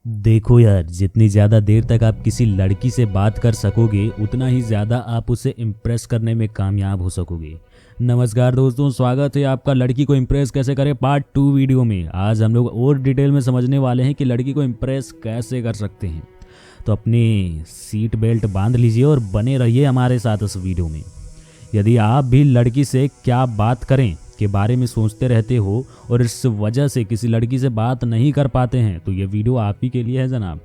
देखो यार, जितनी ज़्यादा देर तक आप किसी लड़की से बात कर सकोगे उतना ही ज़्यादा आप उसे इम्प्रेस करने में कामयाब हो सकोगे। नमस्कार दोस्तों, स्वागत है आपका लड़की को इम्प्रेस कैसे करें पार्ट 2 वीडियो में। आज हम लोग और डिटेल में समझने वाले हैं कि लड़की को इम्प्रेस कैसे कर सकते हैं। तो अपनी सीट बेल्ट बांध लीजिए और बने रहिए हमारे साथ इस वीडियो में। यदि आप भी लड़की से क्या बात करें के बारे में सोचते रहते हो और इस वजह से किसी लड़की से बात नहीं कर पाते हैं तो ये वीडियो आप ही के लिए है जनाब।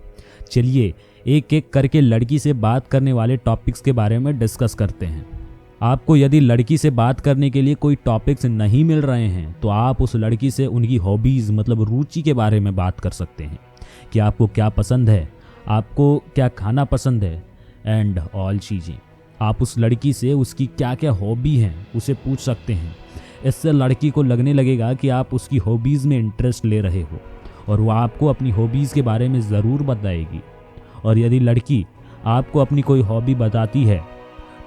चलिए एक एक करके लड़की से बात करने वाले टॉपिक्स के बारे में डिस्कस करते हैं। आपको यदि लड़की से बात करने के लिए कोई टॉपिक्स नहीं मिल रहे हैं तो आप उस लड़की से उनकी हॉबीज़ मतलब रुचि के बारे में बात कर सकते हैं कि आपको क्या पसंद है, आपको क्या खाना पसंद है एंड ऑल चीज़ें। आप उस लड़की से उसकी क्या क्या हॉबी हैं उसे पूछ सकते हैं। इससे लड़की को लगने लगेगा कि आप उसकी हॉबीज़ में इंटरेस्ट ले रहे हो और वो आपको अपनी हॉबीज़ के बारे में ज़रूर बताएगी। और यदि लड़की आपको अपनी कोई हॉबी बताती है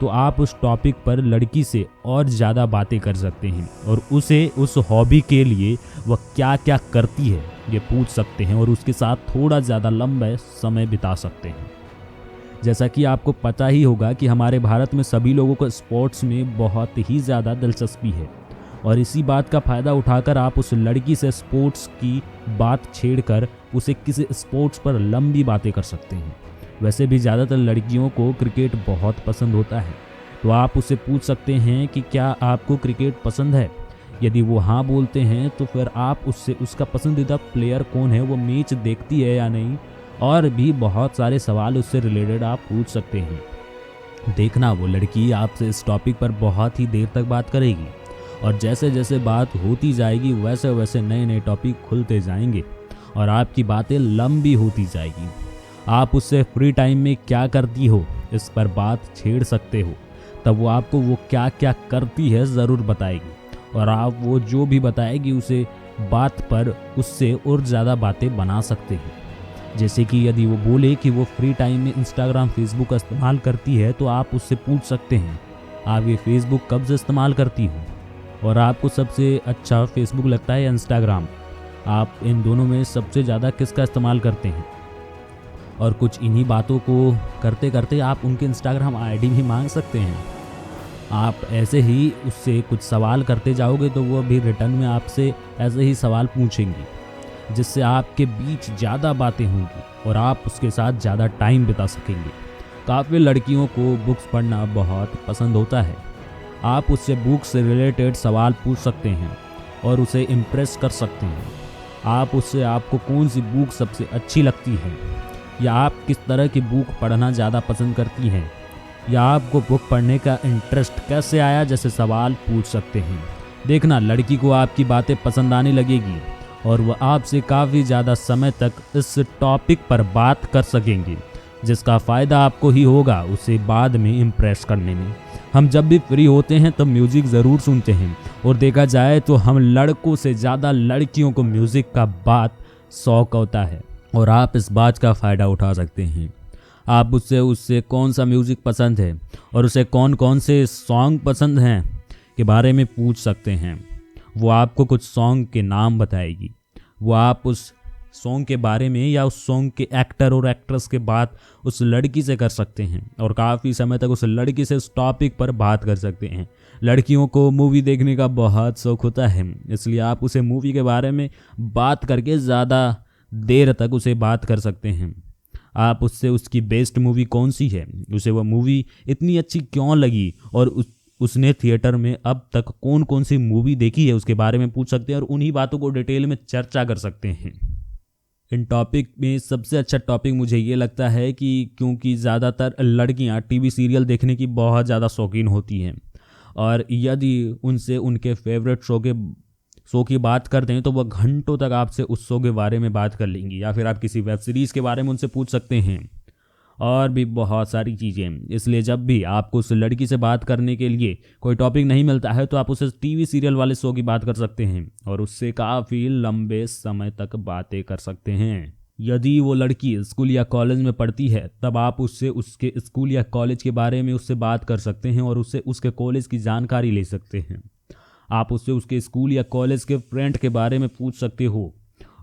तो आप उस टॉपिक पर लड़की से और ज़्यादा बातें कर सकते हैं और उसे उस हॉबी के लिए वह क्या क्या करती है ये पूछ सकते हैं और उसके साथ थोड़ा ज़्यादा लंबा समय बिता सकते हैं। जैसा कि आपको पता ही होगा कि हमारे भारत में सभी लोगों को स्पोर्ट्स में बहुत ही ज़्यादा दिलचस्पी है और इसी बात का फ़ायदा उठाकर आप उस लड़की से स्पोर्ट्स की बात छेड़कर उसे किसी स्पोर्ट्स पर लंबी बातें कर सकते हैं। वैसे भी ज़्यादातर लड़कियों को क्रिकेट बहुत पसंद होता है तो आप उससे पूछ सकते हैं कि क्या आपको क्रिकेट पसंद है। यदि वो हाँ बोलते हैं तो फिर आप उससे उसका पसंदीदा प्लेयर कौन है, वो मैच देखती है या नहीं, और भी बहुत सारे सवाल उससे रिलेटेड आप पूछ सकते हैं। देखना वो लड़की आपसे इस टॉपिक पर बहुत ही देर तक बात करेगी और जैसे जैसे बात होती जाएगी वैसे वैसे नए नए टॉपिक खुलते जाएंगे और आपकी बातें लंबी होती जाएगी। आप उससे फ्री टाइम में क्या करती हो इस पर बात छेड़ सकते हो, तब वो आपको वो क्या क्या करती है ज़रूर बताएगी और आप वो जो भी बताएगी उसे बात पर उससे और ज़्यादा बातें बना सकते हैं। जैसे कि यदि वो बोले कि वो फ्री टाइम में इंस्टाग्राम फेसबुक का इस्तेमाल करती है तो आप उससे पूछ सकते हैं आप ये फेसबुक कब से इस्तेमाल करती हो और आपको सबसे अच्छा फेसबुक लगता है या इंस्टाग्राम, आप इन दोनों में सबसे ज़्यादा किसका इस्तेमाल करते हैं। और कुछ इन्हीं बातों को करते करते आप उनके इंस्टाग्राम आईडी भी मांग सकते हैं। आप ऐसे ही उससे कुछ सवाल करते जाओगे तो वो भी रिटर्न में आपसे ऐसे ही सवाल पूछेंगी जिससे आपके बीच ज़्यादा बातें होंगी और आप उसके साथ ज़्यादा टाइम बिता सकेंगे। काफ़ी लड़कियों को बुक्स पढ़ना बहुत पसंद होता है। आप उससे बुक से रिलेटेड सवाल पूछ सकते हैं और उसे इम्प्रेस कर सकते हैं। आप उससे आपको कौन सी बुक सबसे अच्छी लगती है या आप किस तरह की बुक पढ़ना ज़्यादा पसंद करती हैं या आपको बुक पढ़ने का इंटरेस्ट कैसे आया जैसे सवाल पूछ सकते हैं। देखना लड़की को आपकी बातें पसंद आने लगेगी और वह आपसे काफ़ी ज़्यादा समय तक इस टॉपिक पर बात कर सकेंगी जिसका फ़ायदा आपको ही होगा उसे बाद में इम्प्रेस करने में। हम जब भी फ्री होते हैं तब म्यूज़िक ज़रूर सुनते हैं और देखा जाए तो हम लड़कों से ज़्यादा लड़कियों को म्यूज़िक का बात शौक होता है और आप इस बात का फ़ायदा उठा सकते हैं। आप उससे उससे कौन सा म्यूज़िक पसंद है और उसे कौन कौन से सॉन्ग पसंद हैं के बारे में पूछ सकते हैं। वो आपको कुछ सॉन्ग के नाम बताएगी। वो आप उस सॉन्ग के बारे में या उस सॉन्ग के एक्टर और एक्ट्रेस के बात उस लड़की से कर सकते हैं और काफ़ी समय तक उस लड़की से उस टॉपिक पर बात कर सकते हैं। लड़कियों को मूवी देखने का बहुत शौक होता है, इसलिए आप उसे मूवी के बारे में बात करके ज़्यादा देर तक उसे बात कर सकते हैं। आप उससे उसकी बेस्ट मूवी कौन सी है, उसे वह मूवी इतनी अच्छी क्यों लगी और उसने थिएटर में अब तक कौन कौन सी मूवी देखी है उसके बारे में पूछ सकते हैं और उन्हीं बातों को डिटेल में चर्चा कर सकते हैं। इन टॉपिक में सबसे अच्छा टॉपिक मुझे ये लगता है कि क्योंकि ज़्यादातर लड़कियां टीवी सीरियल देखने की बहुत ज़्यादा शौकीन होती हैं और यदि उनसे उनके फेवरेट शो की बात करते हैं तो वह घंटों तक आपसे उस शो के बारे में बात कर लेंगी या फिर आप किसी वेब सीरीज़ के बारे में उनसे पूछ सकते हैं और भी बहुत सारी चीज़ें। इसलिए जब भी आपको उस लड़की से बात करने के लिए कोई टॉपिक नहीं मिलता है तो आप उससे टीवी सीरियल वाले शो की बात कर सकते हैं और उससे काफ़ी लंबे समय तक बातें कर सकते हैं। यदि वो लड़की स्कूल या कॉलेज में पढ़ती है तब आप उससे उसके स्कूल या कॉलेज के बारे में उससे बात कर सकते हैं और उससे उसके कॉलेज की जानकारी ले सकते हैं। आप उससे उसके स्कूल या कॉलेज के फ्रेंड के बारे में पूछ सकते हो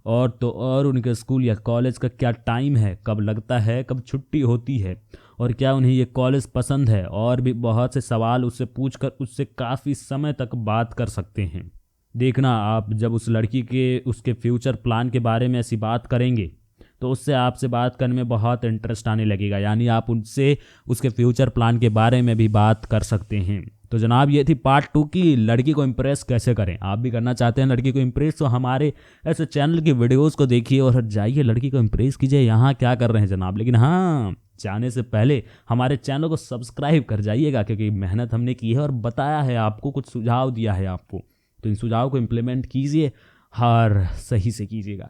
और तो और उनके स्कूल या कॉलेज का क्या टाइम है, कब लगता है, कब छुट्टी होती है, और क्या उन्हें ये कॉलेज पसंद है, और भी बहुत से सवाल उससे पूछकर उससे काफ़ी समय तक बात कर सकते हैं। देखना, आप जब उस लड़की के उसके फ्यूचर प्लान के बारे में ऐसी बात करेंगे तो उससे आपसे बात करने में बहुत इंटरेस्ट आने लगेगा, यानी आप उनसे उसके फ्यूचर प्लान के बारे में भी बात कर सकते हैं। तो जनाब, ये थी पार्ट 2 की लड़की को इम्प्रेस कैसे करें। आप भी करना चाहते हैं लड़की को इम्प्रेस, तो हमारे ऐसे चैनल की वीडियोस को देखिए और जाइए लड़की को इम्प्रेस कीजिए। यहाँ क्या कर रहे हैं जनाब, लेकिन हाँ, जाने से पहले हमारे चैनल को सब्सक्राइब कर जाइएगा, क्योंकि मेहनत हमने की है और बताया है आपको, कुछ सुझाव दिया है आपको, तो इन सुझाव को इम्प्लीमेंट कीजिए, हर सही से कीजिएगा।